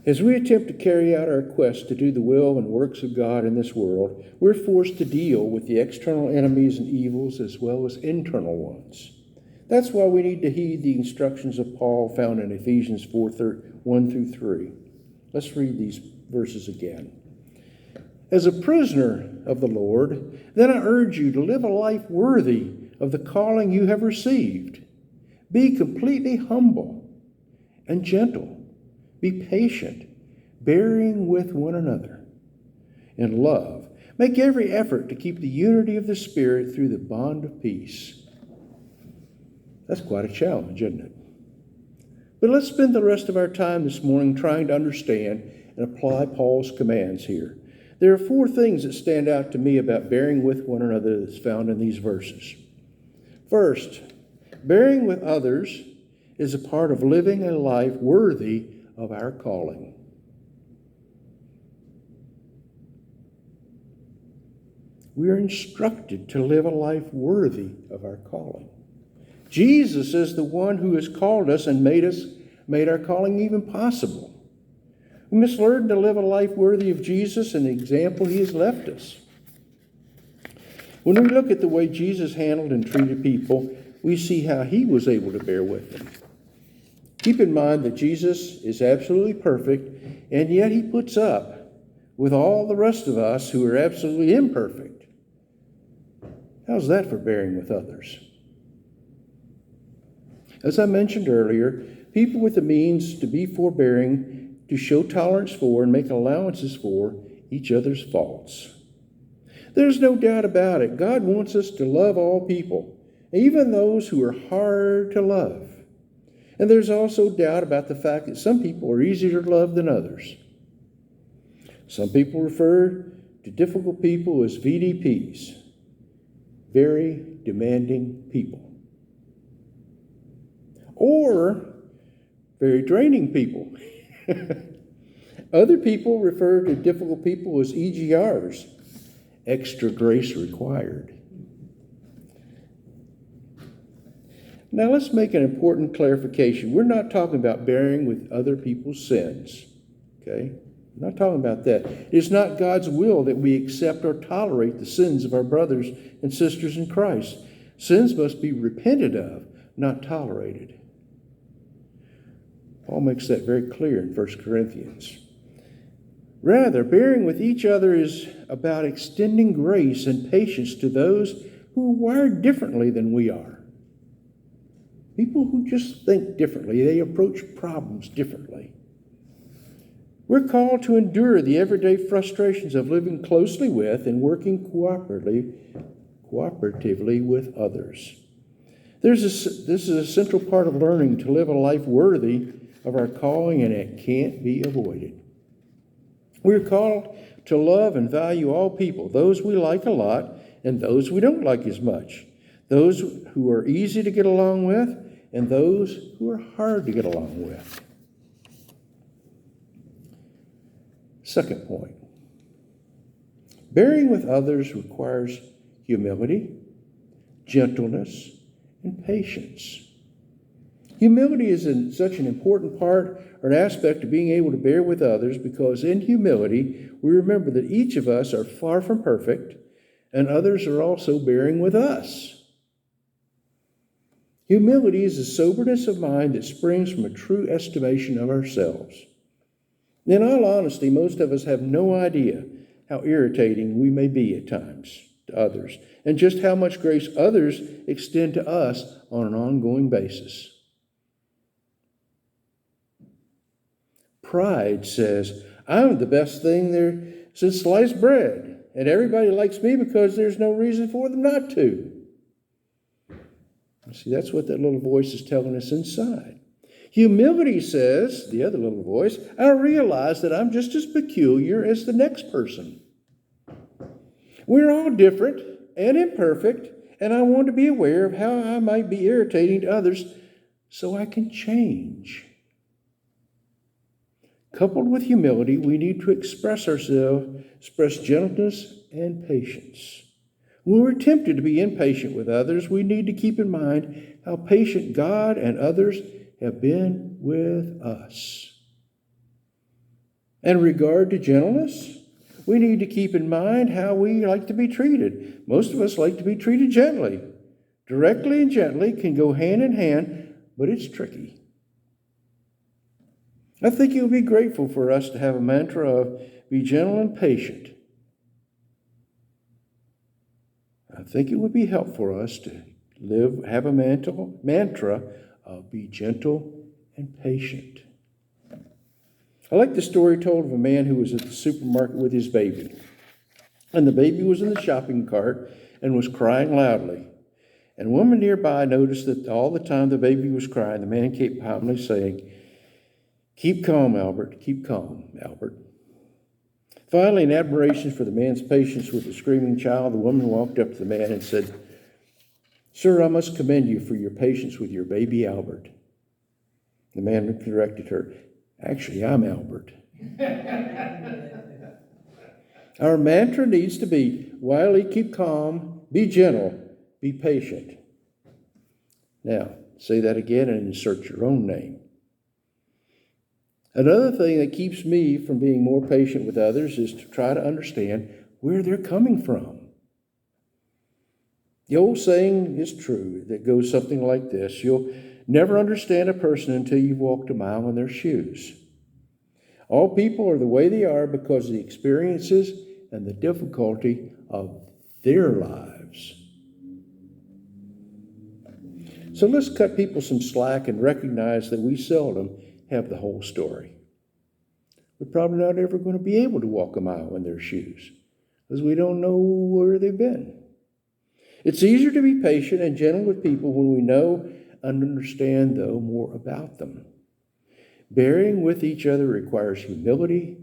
As we attempt to carry out our quest to do the will and works of God in this world, we're forced to deal with the external enemies and evils as well as internal ones. That's why we need to heed the instructions of Paul found in Ephesians 4:1 through 3. Let's read these verses again. As a prisoner of the Lord, then I urge you to live a life worthy of the calling you have received. Be completely humble and gentle. Be patient, bearing with one another. In love, make every effort to keep the unity of the Spirit through the bond of peace. That's quite a challenge, isn't it? But let's spend the rest of our time this morning trying to understand and apply Paul's commands here. There are 4 things that stand out to me about bearing with one another that's found in these verses. First, bearing with others is a part of living a life worthy of our calling. We are instructed to live a life worthy of our calling. Jesus is the one who has called us and made our calling even possible. We must learn to live a life worthy of Jesus and the example he has left us. When we look at the way Jesus handled and treated people, we see how he was able to bear with them. Keep in mind that Jesus is absolutely perfect, and yet he puts up with all the rest of us who are absolutely imperfect. How's that for bearing with others? As I mentioned earlier, people with the means to be forbearing, to show tolerance for and make allowances for each other's faults. There's no doubt about it. God wants us to love all people, even those who are hard to love. And there's also doubt about the fact that some people are easier to love than others. Some people refer to difficult people as VDPs, very demanding people. Or very draining people. Other people refer to difficult people as EGRs, extra grace required. Now let's make an important clarification. We're not talking about bearing with other people's sins. Okay? We're not talking about that. It's not God's will that we accept or tolerate the sins of our brothers and sisters in Christ. Sins must be repented of, not tolerated. Paul makes that very clear in 1 Corinthians. Rather, bearing with each other is about extending grace and patience to those who are wired differently than we are. People who just think differently, they approach problems differently. We're called to endure the everyday frustrations of living closely with and working cooperatively with others. This is a central part of learning to live a life worthy of our calling, and it can't be avoided. We're called to love and value all people, those we like a lot and those we don't like as much, those who are easy to get along with and those who are hard to get along with. Second point, bearing with others requires humility, gentleness, and patience. Humility is such an important part or an aspect of being able to bear with others because in humility, we remember that each of us are far from perfect and others are also bearing with us. Humility is a soberness of mind that springs from a true estimation of ourselves. In all honesty, most of us have no idea how irritating we may be at times to others and just how much grace others extend to us on an ongoing basis. Pride says, I'm the best thing there since sliced bread, and everybody likes me because there's no reason for them not to. See, that's what that little voice is telling us inside. Humility says, the other little voice, I realize that I'm just as peculiar as the next person. We're all different and imperfect, and I want to be aware of how I might be irritating to others so I can change. Coupled with humility, we need to express gentleness and patience. When we're tempted to be impatient with others, we need to keep in mind how patient God and others have been with us. In regard to gentleness, we need to keep in mind how we like to be treated. Most of us like to be treated gently. Directly and gently can go hand in hand, but it's tricky. I think it would be grateful for us to have a mantra of be gentle and patient. I think it would be helpful for us to have a mantra of be gentle and patient. I like the story told of a man who was at the supermarket with his baby. And the baby was in the shopping cart and was crying loudly. And a woman nearby noticed that all the time the baby was crying, the man kept calmly saying, "Keep calm, Albert. Keep calm, Albert." Finally, in admiration for the man's patience with the screaming child, the woman walked up to the man and said, "Sir, I must commend you for your patience with your baby Albert." The man corrected her, "Actually, I'm Albert." Our mantra needs to be, Wiley, keep calm, be gentle, be patient. Now, say that again and insert your own name. Another thing that keeps me from being more patient with others is to try to understand where they're coming from. The old saying is true that goes something like this: you'll never understand a person until you've walked a mile in their shoes. All people are the way they are because of the experiences and the difficulty of their lives. So let's cut people some slack and recognize that we seldom have the whole story. We're probably not ever going to be able to walk a mile in their shoes because we don't know where they've been. It's easier to be patient and gentle with people when we know and understand, though, more about them. Bearing with each other requires humility,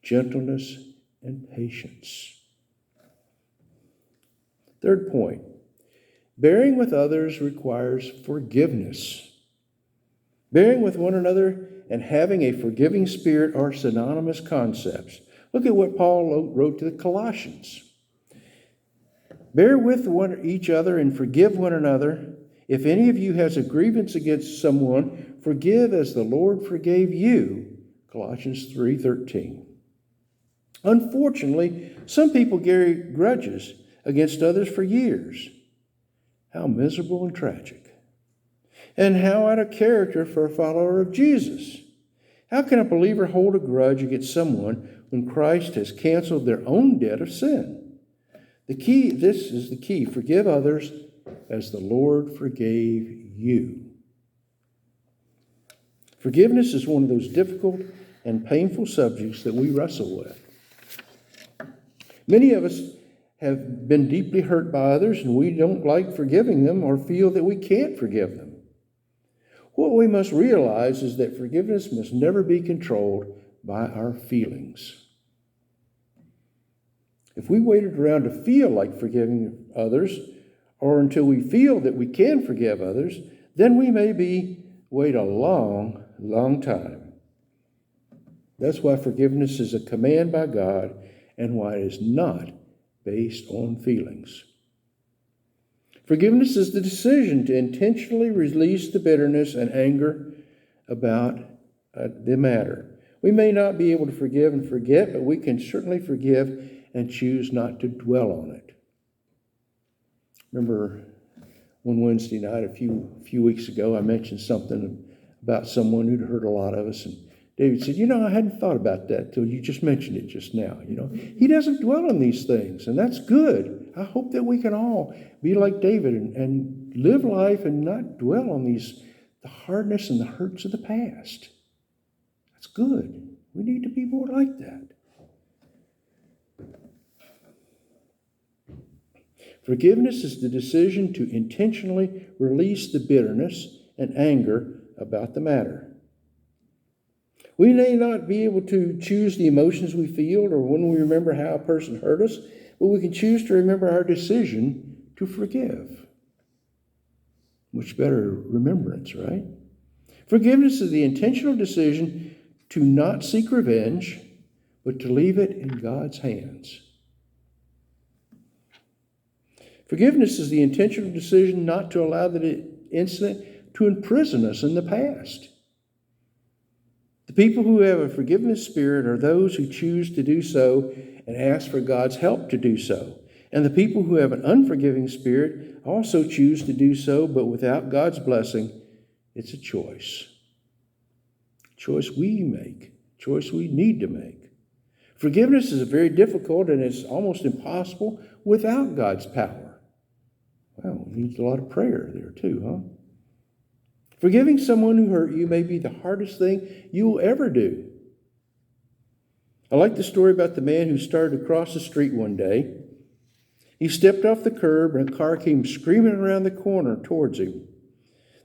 gentleness, and patience. Third point, bearing with others requires forgiveness. Bearing with one another and having a forgiving spirit are synonymous concepts. Look at what Paul wrote to the Colossians. Bear with each other and forgive one another. If any of you has a grievance against someone, forgive as the Lord forgave you. Colossians 3:13. Unfortunately, some people carry grudges against others for years. How miserable and tragic. And how out of character for a follower of Jesus. How can a believer hold a grudge against someone when Christ has canceled their own debt of sin? This is the key. Forgive others as the Lord forgave you. Forgiveness is one of those difficult and painful subjects that we wrestle with. Many of us have been deeply hurt by others, and we don't like forgiving them or feel that we can't forgive them. What we must realize is that forgiveness must never be controlled by our feelings. If we waited around to feel like forgiving others, or until we feel that we can forgive others, then we may wait a long, long time. That's why forgiveness is a command by God and why it is not based on feelings. Forgiveness is the decision to intentionally release the bitterness and anger about the matter. We may not be able to forgive and forget, but we can certainly forgive and choose not to dwell on it. Remember one Wednesday night a few weeks ago, I mentioned something about someone who'd hurt a lot of us, and David said, I hadn't thought about that till you just mentioned it just now. He doesn't dwell on these things, and that's good. I hope that we can all be like David and live life and not dwell on the hardness and the hurts of the past. That's good. We need to be more like that. Forgiveness is the decision to intentionally release the bitterness and anger about the matter. We may not be able to choose the emotions we feel or when we remember how a person hurt us, but we can choose to remember our decision to forgive. Much better remembrance, right? Forgiveness is the intentional decision to not seek revenge, but to leave it in God's hands. Forgiveness is the intentional decision not to allow the incident to imprison us in the past. The people who have a forgiving spirit are those who choose to do so and ask for God's help to do so. And the people who have an unforgiving spirit also choose to do so, but without God's blessing. It's a choice. A choice we make. A choice we need to make. Forgiveness is very difficult and it's almost impossible without God's power. Well, it needs a lot of prayer there too, huh? Forgiving someone who hurt you may be the hardest thing you will ever do. I like the story about the man who started to cross the street one day. He stepped off the curb and a car came screaming around the corner towards him.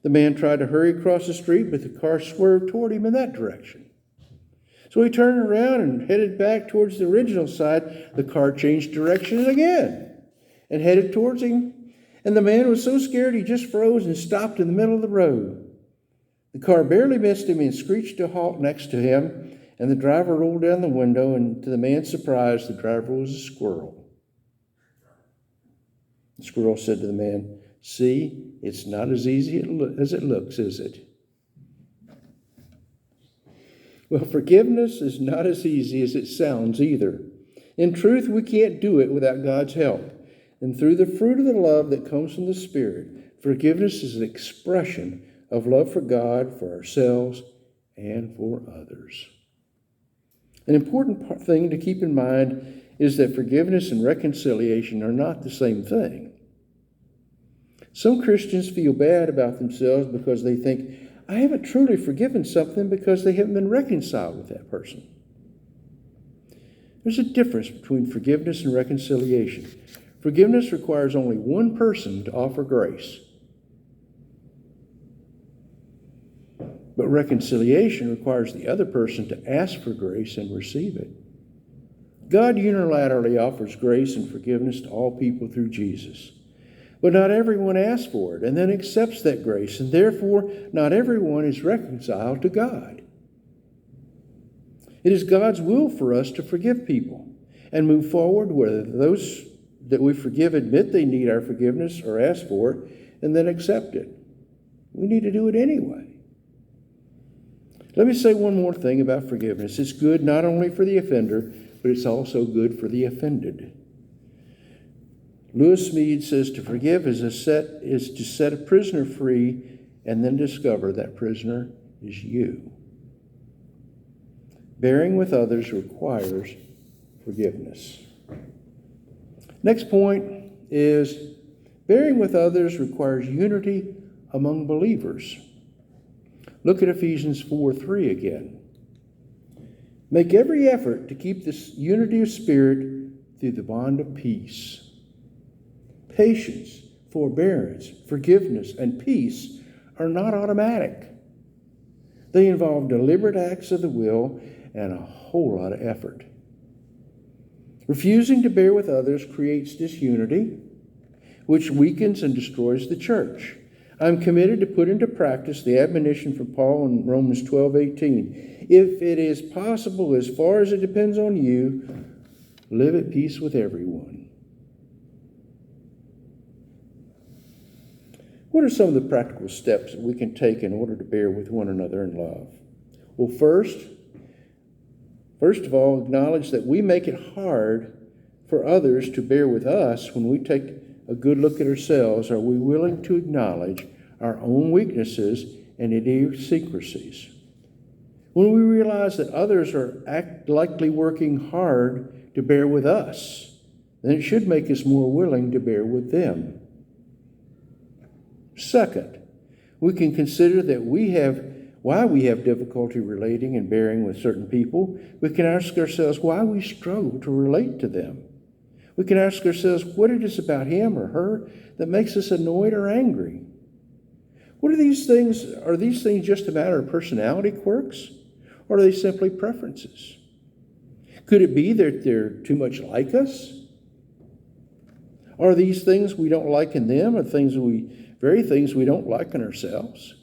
The man tried to hurry across the street, but the car swerved toward him in that direction. So he turned around and headed back towards the original side. The car changed direction again and headed towards him. And the man was so scared he just froze and stopped in the middle of the road. The car barely missed him and screeched to a halt next to him, and the driver rolled down the window, and to the man's surprise, the driver was a squirrel. The squirrel said to the man, "See, it's not as easy as it looks, is it?" Well, forgiveness is not as easy as it sounds either. In truth, we can't do it without God's help. And through the fruit of the love that comes from the Spirit, forgiveness is an expression of love for God, for ourselves, and for others. An important thing to keep in mind is that forgiveness and reconciliation are not the same thing. Some Christians feel bad about themselves because they think, I haven't truly forgiven something because they haven't been reconciled with that person. There's a difference between forgiveness and reconciliation. Forgiveness requires only one person to offer grace. But reconciliation requires the other person to ask for grace and receive it. God unilaterally offers grace and forgiveness to all people through Jesus. But not everyone asks for it and then accepts that grace, and therefore not everyone is reconciled to God. It is God's will for us to forgive people and move forward whether those that we forgive admit they need our forgiveness or ask for it and then accept it. We need to do it anyway. Let me say one more thing about forgiveness. It's good not only for the offender, but it's also good for the offended. Lewis Smead says to forgive is to set a prisoner free and then discover that prisoner is you. Bearing with others requires forgiveness. Next point is bearing with others requires unity among believers. Look at Ephesians 4:3 again. Make every effort to keep this unity of spirit through the bond of peace. Patience, forbearance, forgiveness, and peace are not automatic. They involve deliberate acts of the will and a whole lot of effort. Refusing to bear with others creates disunity, which weakens and destroys the church. I'm committed to put into practice the admonition from Paul in Romans 12:18. If it is possible, as far as it depends on you, live at peace with everyone. What are some of the practical steps that we can take in order to bear with one another in love? Well, first of all, acknowledge that we make it hard for others to bear with us when we take a good look at ourselves. Are we willing to acknowledge our own weaknesses and idiosyncrasies? When we realize that others are likely working hard to bear with us, then it should make us more willing to bear with them. Second, we can consider that why we have difficulty relating and bearing with certain people. We can ask ourselves why we struggle to relate to them. We can ask ourselves what it is about him or her that makes us annoyed or angry. What are these things? Are these things just a matter of personality quirks? Or are they simply preferences? Could it be that they're too much like us? Are these things we don't like in them or things we don't like in ourselves?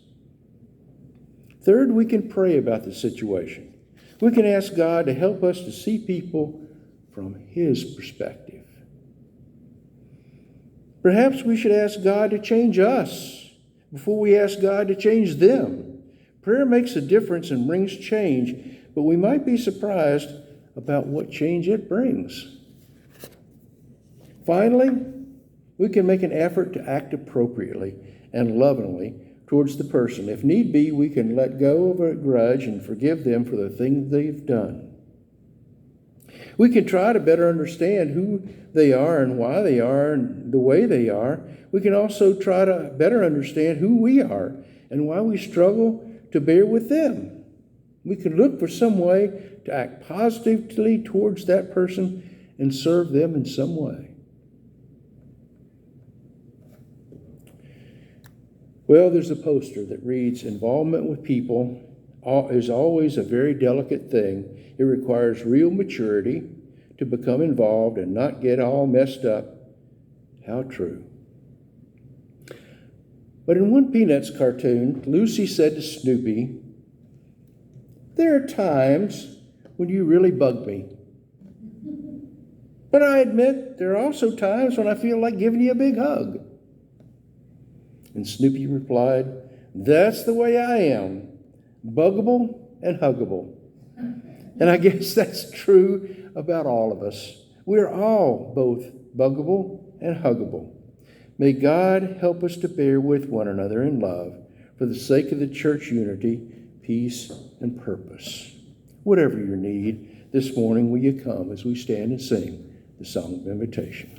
Third, we can pray about the situation. We can ask God to help us to see people from His perspective. Perhaps we should ask God to change us before we ask God to change them. Prayer makes a difference and brings change, but we might be surprised about what change it brings. Finally, we can make an effort to act appropriately and lovingly towards the person. If need be, we can let go of a grudge and forgive them for the thing they've done. We can try to better understand who they are and why they are and the way they are. We can also try to better understand who we are and why we struggle to bear with them. We can look for some way to act positively towards that person and serve them in some way. Well, there's a poster that reads, "Involvement with people is always a very delicate thing. It requires real maturity to become involved and not get all messed up." How true. But in one Peanuts cartoon, Lucy said to Snoopy, "There are times when you really bug me. But I admit there are also times when I feel like giving you a big hug." And Snoopy replied, "That's the way I am, buggable and huggable." And I guess that's true about all of us. We're all both buggable and huggable. May God help us to bear with one another in love for the sake of the church unity, peace, and purpose. Whatever your need, this morning will you come as we stand and sing the song of invitation.